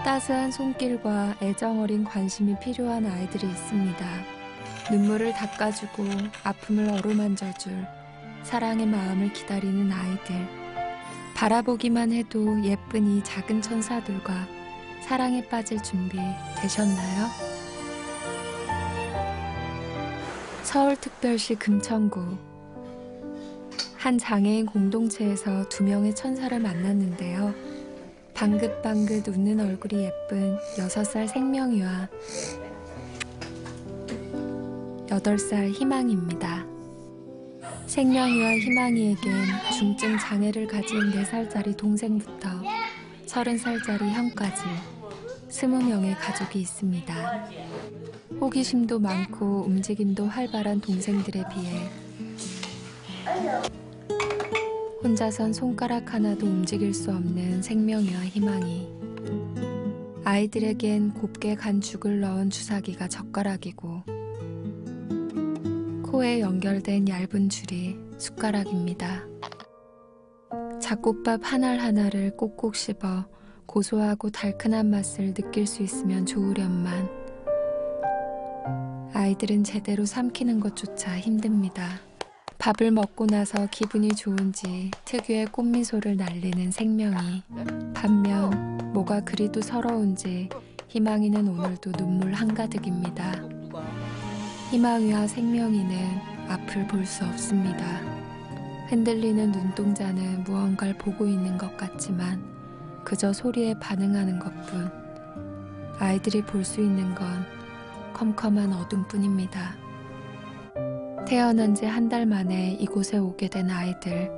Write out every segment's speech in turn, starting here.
따스한 손길과 애정 어린 관심이 필요한 아이들이 있습니다. 눈물을 닦아주고 아픔을 어루만져줄 사랑의 마음을 기다리는 아이들. 바라보기만 해도 예쁜 이 작은 천사들과 사랑에 빠질 준비 되셨나요? 서울특별시 금천구. 한 장애인 공동체에서 2명의 천사를 만났는데요. 방긋방긋 웃는 얼굴이 예쁜 6살 생명이와 8살 희망입니다. 생명이와 희망이에겐 중증 장애를 가진 4살짜리 동생부터 30살짜리 형까지 20명의 가족이 있습니다. 호기심도 많고 움직임도 활발한 동생들에 비해 혼자선 손가락 하나도 움직일 수 없는 생명이와 희망이. 아이들에겐 곱게 간 죽을 넣은 주사기가 젓가락이고 코에 연결된 얇은 줄이 숟가락입니다. 잡곡밥 한 알 하나를 꼭꼭 씹어 고소하고 달큰한 맛을 느낄 수 있으면 좋으련만 아이들은 제대로 삼키는 것조차 힘듭니다. 밥을 먹고 나서 기분이 좋은지 특유의 꽃미소를 날리는 생명이. 반면 뭐가 그리도 서러운지 희망이는 오늘도 눈물 한가득입니다. 희망이와 생명이는 앞을 볼 수 없습니다. 흔들리는 눈동자는 무언가를 보고 있는 것 같지만 그저 소리에 반응하는 것뿐. 아이들이 볼 수 있는 건 컴컴한 어둠뿐입니다. 태어난 지 한 달 만에 이곳에 오게 된 아이들.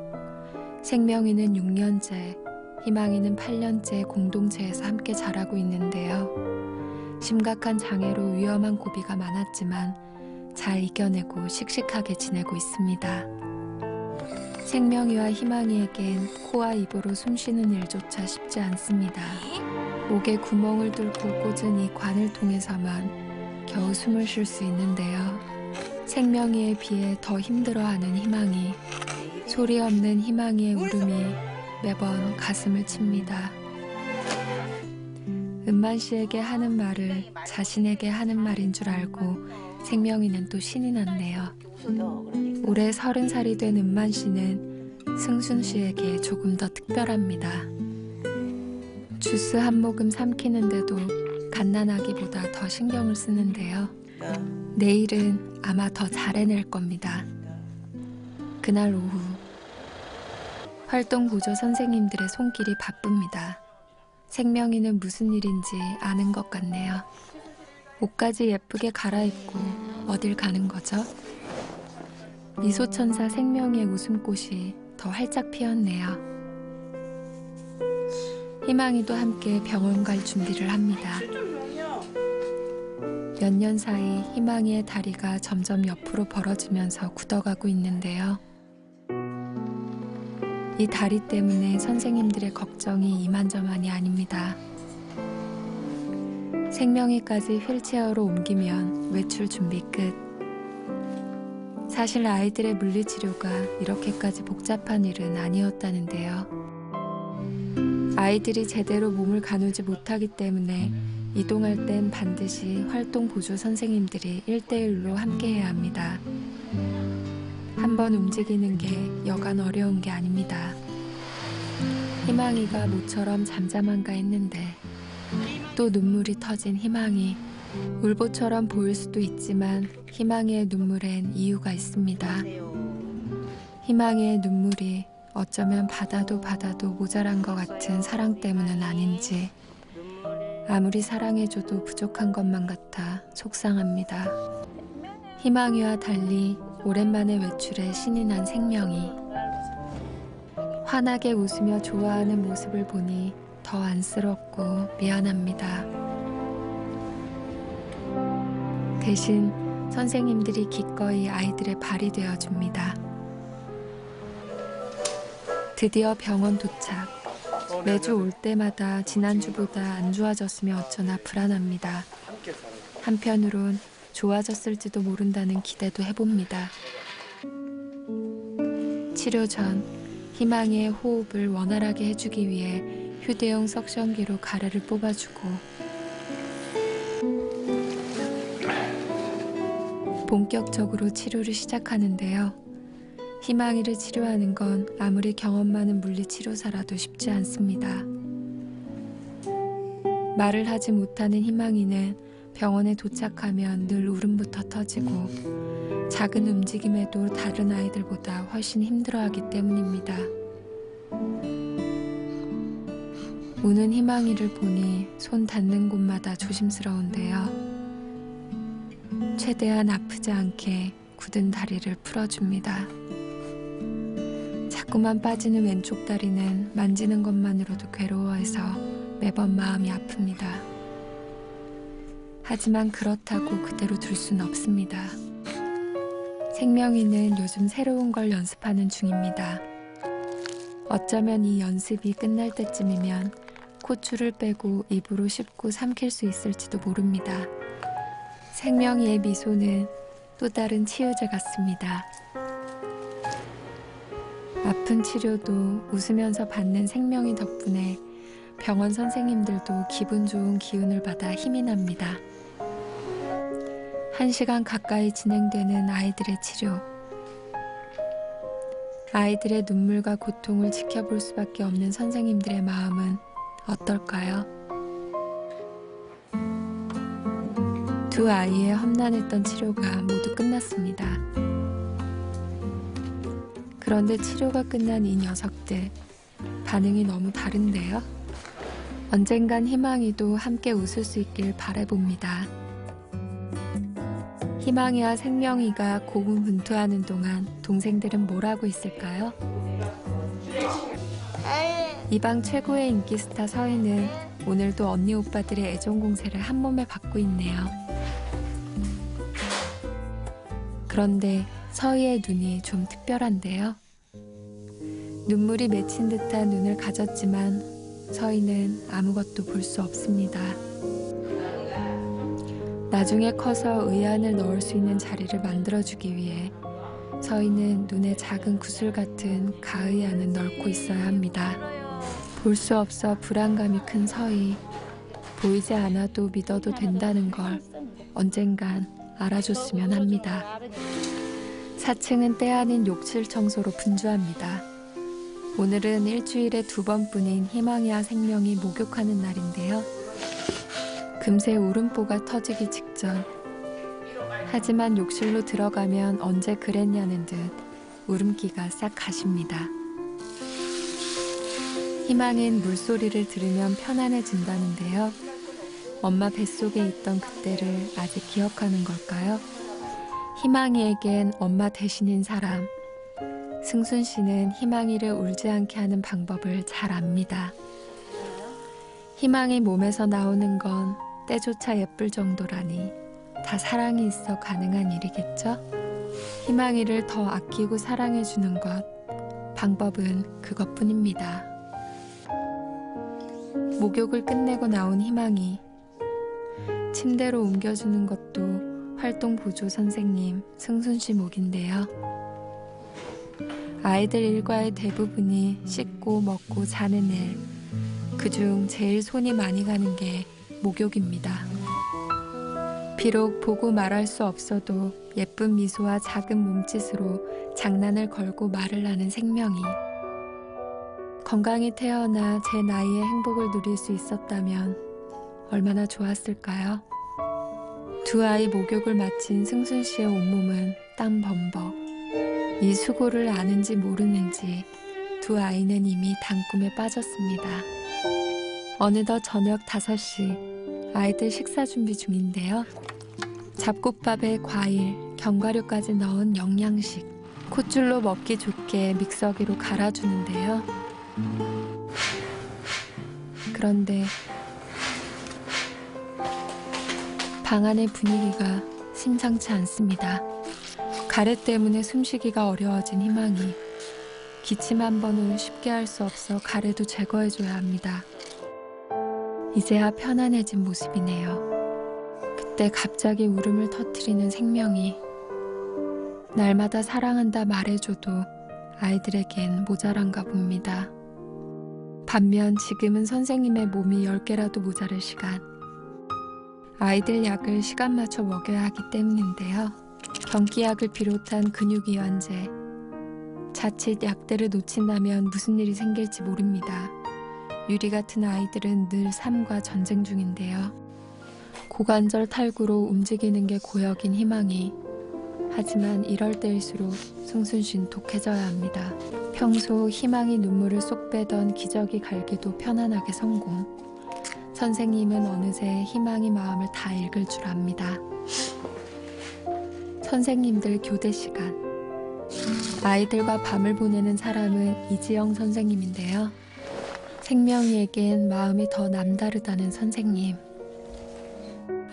생명이는 6년째, 희망이는 8년째 공동체에서 함께 자라고 있는데요. 심각한 장애로 위험한 고비가 많았지만 잘 이겨내고 씩씩하게 지내고 있습니다. 생명이와 희망이에겐 코와 입으로 숨쉬는 일조차 쉽지 않습니다. 목에 구멍을 뚫고 꽂은 이 관을 통해서만 겨우 숨을 쉴 수 있는데요. 생명이에 비해 더 힘들어하는 희망이. 소리 없는 희망이의 울음이 매번 가슴을 칩니다. 은만 씨에게 하는 말을 자신에게 하는 말인 줄 알고 생명이는 또 신이 났네요. 올해 30살이 된 은만 씨는 승순 씨에게 조금 더 특별합니다. 주스 한 모금 삼키는데도 갓난아기보다 더 신경을 쓰는데요. 내일은 아마 더 잘해낼 겁니다. 그날 오후 활동 보조 선생님들의 손길이 바쁩니다. 생명이는 무슨 일인지 아는 것 같네요. 옷까지 예쁘게 갈아입고 어딜 가는 거죠? 미소천사 생명의 웃음꽃이 더 활짝 피었네요. 희망이도 함께 병원 갈 준비를 합니다. 몇 년 사이 희망이의 다리가 점점 옆으로 벌어지면서 굳어가고 있는데요. 이 다리 때문에 선생님들의 걱정이 이만저만이 아닙니다. 생명이까지 휠체어로 옮기면 외출 준비 끝. 사실 아이들의 물리치료가 이렇게까지 복잡한 일은 아니었다는데요. 아이들이 제대로 몸을 가누지 못하기 때문에 이동할 땐 반드시 활동 보조 선생님들이 1대1로 함께해야 합니다. 한번 움직이는 게 여간 어려운 게 아닙니다. 희망이가 모처럼 잠잠한가 했는데 또 눈물이 터진 희망이. 울보처럼 보일 수도 있지만 희망이의 눈물엔 이유가 있습니다. 희망이의 눈물이 어쩌면 받아도 모자란 것 같은 사랑 때문은 아닌지, 아무리 사랑해줘도 부족한 것만 같아 속상합니다. 희망이와 달리 오랜만에 외출에 신이 난 생명이. 환하게 웃으며 좋아하는 모습을 보니 더 안쓰럽고 미안합니다. 대신 선생님들이 기꺼이 아이들의 발이 되어줍니다. 드디어 병원 도착. 매주 올 때마다 지난주보다 안 좋아졌으면 어쩌나 불안합니다. 한편으론 좋아졌을지도 모른다는 기대도 해봅니다. 치료 전 희망이의 호흡을 원활하게 해주기 위해 휴대용 석션기로 가래를 뽑아주고 본격적으로 치료를 시작하는데요. 희망이를 치료하는 건 아무리 경험 많은 물리치료사라도 쉽지 않습니다. 말을 하지 못하는 희망이는 병원에 도착하면 늘 울음부터 터지고 작은 움직임에도 다른 아이들보다 훨씬 힘들어하기 때문입니다. 우는 희망이를 보니 손 닿는 곳마다 조심스러운데요. 최대한 아프지 않게 굳은 다리를 풀어줍니다. 자꾸만 빠지는 왼쪽 다리는 만지는 것만으로도 괴로워해서 매번 마음이 아픕니다. 하지만 그렇다고 그대로 둘 순 없습니다. 생명이는 요즘 새로운 걸 연습하는 중입니다. 어쩌면 이 연습이 끝날 때쯤이면 콧줄을 빼고 입으로 씹고 삼킬 수 있을지도 모릅니다. 생명이의 미소는 또 다른 치유제 같습니다. 아픈 치료도 웃으면서 받는 생명이 덕분에 병원 선생님들도 기분 좋은 기운을 받아 힘이 납니다. 1시간 가까이 진행되는 아이들의 치료. 아이들의 눈물과 고통을 지켜볼 수밖에 없는 선생님들의 마음은 어떨까요? 두 아이의 험난했던 치료가 모두 끝났습니다. 그런데 치료가 끝난 이 녀석들, 반응이 너무 다른데요? 언젠간 희망이도 함께 웃을 수 있길 바라봅니다. 희망이와 생명이가 고군분투하는 동안 동생들은 뭘 하고 있을까요? 이 방 최고의 인기 스타 서희는 오늘도 언니 오빠들의 애정 공세를 한 몸에 받고 있네요. 그런데 서희의 눈이 좀 특별한데요. 눈물이 맺힌 듯한 눈을 가졌지만 서희는 아무것도 볼 수 없습니다. 나중에 커서 의안을 넣을 수 있는 자리를 만들어주기 위해 서희는 눈에 작은 구슬 같은 가의안을 넣고 있어야 합니다. 볼 수 없어 불안감이 큰 서희. 보이지 않아도 믿어도 된다는 걸 언젠간 알아줬으면 합니다. 4층은 때 아닌 욕실 청소로 분주합니다. 오늘은 일주일에 2번뿐인 희망이와 생명이 목욕하는 날인데요. 금세 울음보가 터지기 직전. 하지만 욕실로 들어가면 언제 그랬냐는 듯 울음기가 싹 가십니다. 희망인 물소리를 들으면 편안해진다는데요. 엄마 뱃속에 있던 그때를 아직 기억하는 걸까요? 희망이에겐 엄마 대신인 사람. 승순 씨는 희망이를 울지 않게 하는 방법을 잘 압니다. 희망이 몸에서 나오는 건 때조차 예쁠 정도라니 다 사랑이 있어 가능한 일이겠죠? 희망이를 더 아끼고 사랑해주는 것, 방법은 그것뿐입니다. 목욕을 끝내고 나온 희망이 침대로 옮겨주는 것도 활동 보조 선생님 승순 씨 몫인데요. 아이들 일과의 대부분이 씻고 먹고 자는 일, 그중 제일 손이 많이 가는 게 목욕입니다. 비록 보고 말할 수 없어도 예쁜 미소와 작은 몸짓으로 장난을 걸고 말을 하는 생명이. 건강히 태어나 제 나이에 행복을 누릴 수 있었다면 얼마나 좋았을까요? 두 아이 목욕을 마친 승순 씨의 온몸은 땀 범벅. 이 수고를 아는지 모르는지 두 아이는 이미 단꿈에 빠졌습니다. 어느덧 저녁 5시, 아이들 식사 준비 중인데요. 잡곡밥에 과일, 견과류까지 넣은 영양식, 콧줄로 먹기 좋게 믹서기로 갈아주는데요. 그런데 방 안의 분위기가 심상치 않습니다. 가래 때문에 숨쉬기가 어려워진 희망이. 기침 한 번은 쉽게 할 수 없어 가래도 제거해줘야 합니다. 이제야 편안해진 모습이네요. 그때 갑자기 울음을 터뜨리는 생명이. 날마다 사랑한다 말해줘도 아이들에겐 모자란가 봅니다. 반면 지금은 선생님의 몸이 10개라도 모자랄 시간. 아이들 약을 시간 맞춰 먹여야 하기 때문인데요. 경기약을 비롯한 근육이완제, 자칫 약들을 놓친다면 무슨 일이 생길지 모릅니다. 유리 같은 아이들은 늘 삶과 전쟁 중인데요. 고관절 탈구로 움직이는 게 고역인 희망이. 하지만 이럴 때일수록 승순신 독해져야 합니다. 평소 희망이 눈물을 쏙 빼던 기저귀 갈기도 편안하게 성공. 선생님은 어느새 희망이 마음을 다 읽을 줄 압니다. 선생님들 교대 시간. 아이들과 밤을 보내는 사람은 이지영 선생님인데요. 생명이에겐 마음이 더 남다르다는 선생님.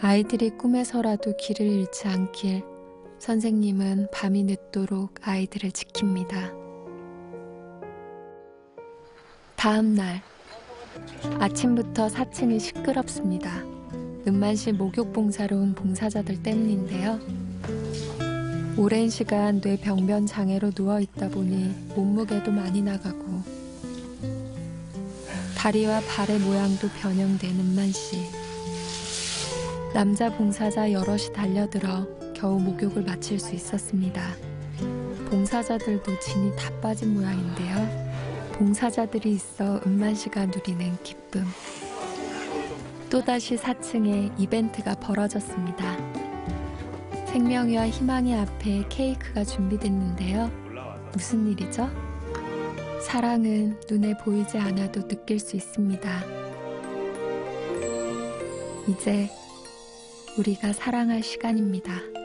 아이들이 꿈에서라도 길을 잃지 않길 선생님은 밤이 늦도록 아이들을 지킵니다. 다음 날 아침부터 4층이 시끄럽습니다. 은만시 목욕봉사로 온 봉사자들 때문인데요. 오랜 시간 뇌병변 장애로 누워있다 보니 몸무게도 많이 나가고 다리와 발의 모양도 변형된 은만씨. 남자 봉사자 여럿이 달려들어 겨우 목욕을 마칠 수 있었습니다. 봉사자들도 진이 다 빠진 모양인데요. 봉사자들이 있어 은만씨가 누리는 기쁨. 또다시 4층에 이벤트가 벌어졌습니다. 생명이와 희망이 앞에 케이크가 준비됐는데요. 무슨 일이죠? 사랑은 눈에 보이지 않아도 느낄 수 있습니다. 이제 우리가 사랑할 시간입니다.